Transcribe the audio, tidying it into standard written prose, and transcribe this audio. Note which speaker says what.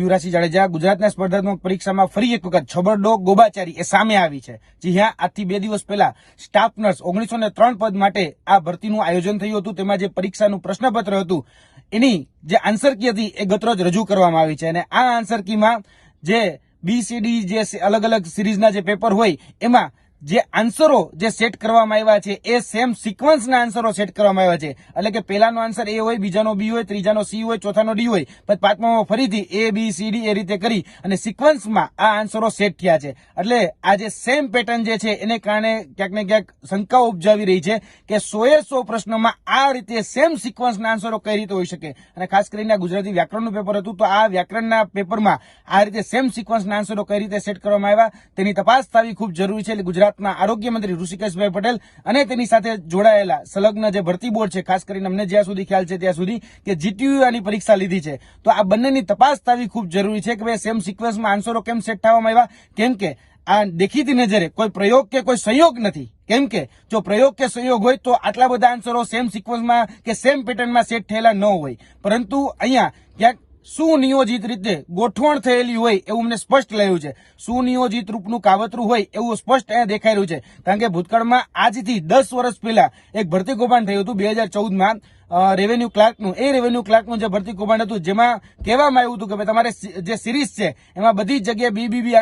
Speaker 1: યુવરાજસિંહ જાડેજા ગુજરાતના સ્પર્ધાત્મક પરીક્ષામાં ફરી એક વખત છબરડો ગોબાચારી એ સામે આવી છે। જી હા, આજથી 2 દિવસ પહેલા સ્ટાફ નર્સ 1903 પદ માટે આ ભરતીનું આયોજન થયું હતું। તેમાં જે પરીક્ષાનું પ્રશ્નપત્ર હતું એની જે આન્સર કી હતી એ ગતરોજ રજૂ કરવામાં આવી છે અને આ આન્સર કીમાં જે BCD જે અલગ અલગ સિરીઝના જે પેપર હોય એમાં જે આન્સરો જે સેટ કરવામાં આવ્યા છે એ સેમ સિક્વન્સના આન્સરો સેટ કરવામાં આવ્યા છે। એટલે કે પહેલાનો આન્સર એ હોય, બીજાનો બી હોય, ત્રીજાનો સી હોય, ચોથાનો ડી હોય, પછી પાંચમામાં ફરીથી A B C D એ રીતે કરી અને સિક્વન્સમાં આ આન્સરો સેટ થયા છે। એટલે આ જે સેમ પેટર્ન જે છે એને કારણે ક્યાંક ને ક્યાંક શંકાઓ ઉપજાવી રહી છે કે 100 પ્રશ્નોમાં આ રીતે સેમ સિક્વન્સના આન્સરો કઈ રીતે હોઈ શકે। અને ખાસ કરીને ગુજરાતી વ્યાકરણનું પેપર હતું તો આ વ્યાકરણના પેપરમાં આ રીતે સેમ સિક્વન્સના આન્સરો કઈ રીતે સેટ કરવામાં આવ્યા તેની તપાસ થવી ખૂબ જરૂરી છે। એટલે ગુજરાતના આરોગ્ય મંત્રી ઋષિકેશભાઈ પટેલ અને તેની સાથે જોડાયેલા સંલગ્ન જે ભરતી બોર્ડ છે, ખાસ કરીને અમને જ્યાં સુધી ખ્યાલ છે ત્યાં સુધી કે GTU આની પરીક્ષા લીધી છે, તો આ બંનેની તપાસ થવી ખૂબ જરૂરી છે કે ભાઈ સેમ સિક્વન્સમાં આન્સરો કેમ સેટ થવામાં આવ્યા। કેમ કે આ દેખીતી નજરે કોઈ પ્રયોગ કે કોઈ સંયોગ નથી। કેમ કે જો પ્રયોગ કે સંયોગ હોય તો આટલા બધા આન્સરો સેમ સિક્વન્સમાં કે સેમ પેટર્નમાં સેટ થયેલા ન હોય, પરંતુ અહીંયા ક્યાંક સુનિયોજિત રીતે ગોઠવણ થયેલી હોય એવું અમને સ્પષ્ટ લાગ્યું છે। સુનિયોજિત રૂપનું કાવતરું હોય એવું સ્પષ્ટ અહીંયા દેખાઈ રહ્યું છે। કારણ કે ભૂતકાળમાં આજથી 10 વર્ષ પહેલા એક ભરતી કૌભાંડ થયું હતું 2014માં રેવન્યુ ક્લાર્કનું। એ રેવન્યુ ક્લાર્કનું જે ભરતી કૌભાંડ હતું જેમાં કહેવામાં આવ્યું હતું કે તમારે જે સિરીઝ છે એમાં બધી જગ્યાએ BBB